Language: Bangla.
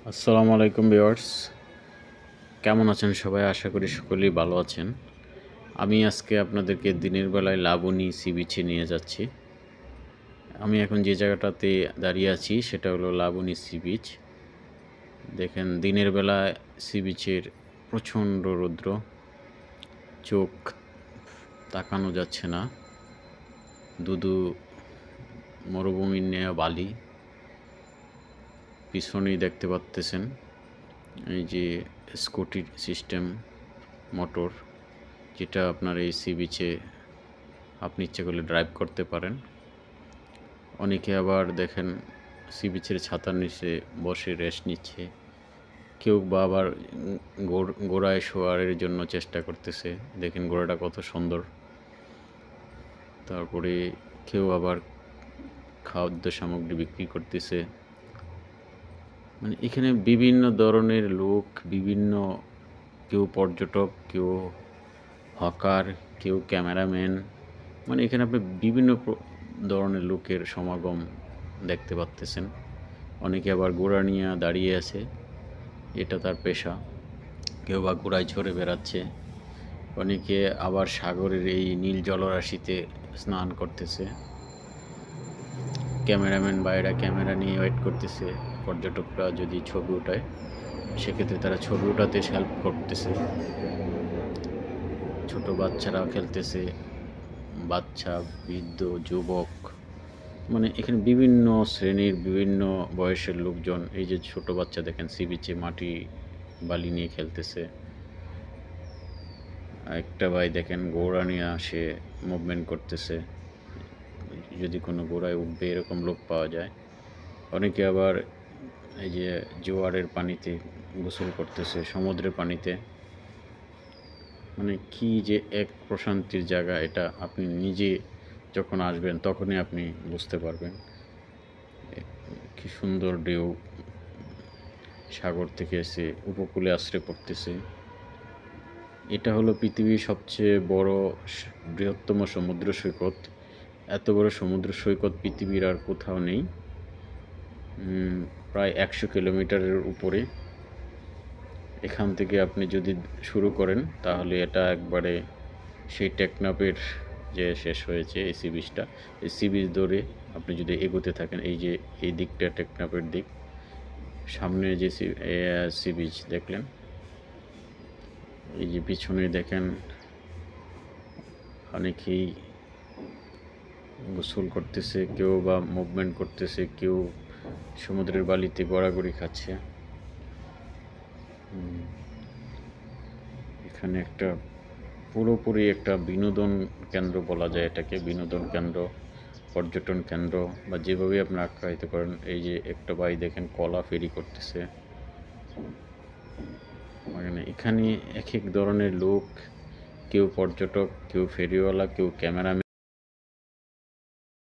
আসসালামু আলাইকুম ভিউয়ার্স, কেমন আছেন সবাই? আশা করি সকলেই ভালো আছেন। আমি আজকে আপনাদেরকে দিনের বেলায় লাবণী সি বিচে নিয়ে যাচ্ছি। আমি এখন যে জায়গাটাতে দাঁড়িয়ে আছি সেটা হলো লাবণী সি বিচ। দেখেন দিনের বেলায় সি বিচের প্রচণ্ড রৌদ্র, চোখ তাকানো যাচ্ছে না। ধুধু মরুভূমির ন্যায় বালি, পিছনেই দেখতে পাচ্তেছেন এই যে স্কুটির সিস্টেম মোটর, যেটা আপনার এই সি বিচে আপনি ইচ্ছে করলে ড্রাইভ করতে পারেন। অনেকে আবার দেখেন সি বিচের ছাতার নিচে বসে রেস্ট নিচ্ছে, কেউ বা আবার ঘোড়ায় শোয়ারের জন্য চেষ্টা করতেছে। দেখেন ঘোড়াটা কত সুন্দর। তারপরে কেউ আবার খাদ্য সামগ্রী বিক্রি করতেছে। মানে এখানে বিভিন্ন ধরনের লোক, বিভিন্ন কেউ পর্যটক, কেউ হকার, কেউ ক্যামেরাম্যান, মানে এখানে আপনি বিভিন্ন ধরনের লোকের সমাগম দেখতে পাচ্তেছেন। অনেকে আবার ঘোড়া নিয়ে দাঁড়িয়ে আছে, এটা তার পেশা। কেউ বা ঘোড়ায় চড়ে বেড়াচ্ছে। অনেকে আবার সাগরের এই নীল জলরাশিতে স্নান করতেছে। ক্যামেরাম্যান ভাইরা ক্যামেরা নিয়ে ওয়েট করতেছে পর্যটকরা যদি ছবি ওঠায়, সেক্ষেত্রে তারা ছবি ওঠাতে হেল্প করতেছে। ছোট বাচ্চারা খেলতেছে, বাচ্চা, বৃদ্ধ, যুবক, মানে এখানে বিভিন্ন শ্রেণীর বিভিন্ন বয়সের লোকজন। এই যে ছোট বাচ্চা দেখেন সি বিচে মাটি বালি নিয়ে খেলতেছে। একটা ভাই দেখেন ঘোড়া নিয়ে আসে মুভমেন্ট করতেছে, যদি কোনো ঘোড়ায় উঠবে এরকম লোক পাওয়া যায়। অনেকে আবার এই যে জোয়ারের পানিতে গোসল করতেছে, সমুদ্রের পানিতে। মানে কি যে এক প্রশান্তির জায়গা, এটা আপনি নিজে যখন আসবেন তখনই আপনি বুঝতে পারবেন। কি সুন্দর ঢেউ সাগর থেকে এসে উপকূলে আছড়ে পড়তেছে। এটা হলো পৃথিবীর সবচেয়ে বড় বৃহত্তম সমুদ্র সৈকত। এত বড় সমুদ্র সৈকত পৃথিবীর আর কোথাও নেই। প্রায় 100 কিলোমিটারের উপরে। এখান থেকে আপনি যদি শুরু করেন তাহলে এটা একবারে সেই টেকনাফের যে শেষ হয়েছে এই সি বিচটা, এই সি বিচ ধরে আপনি যদি এগোতে থাকেন, এই যে এই দিকটা টেকনাফের দিক, সামনে যে সি বিচ দেখলেন, এই যে পিছনে দেখেন অনেকেই গোসল করতেছে, কেউ বা মুভমেন্ট করতেছে, কেউ সমুদ্রের বালিতে গড়াগড়ি খাচ্ছে। এখানে একটা পুরোপুরি একটা বিনোদন কেন্দ্র বলা যায় এটাকে, বিনোদন কেন্দ্র, পর্যটন কেন্দ্র, বা যেভাবে আপনি আখ্যায়িত করেন। এই যে একটা ভাই দেখেন কলা ফেরি করতেছে। মানে এখানে এক এক ধরনের লোক, কেউ পর্যটক, কেউ ফেরিওয়ালা, কেউ ক্যামেরাম্যান।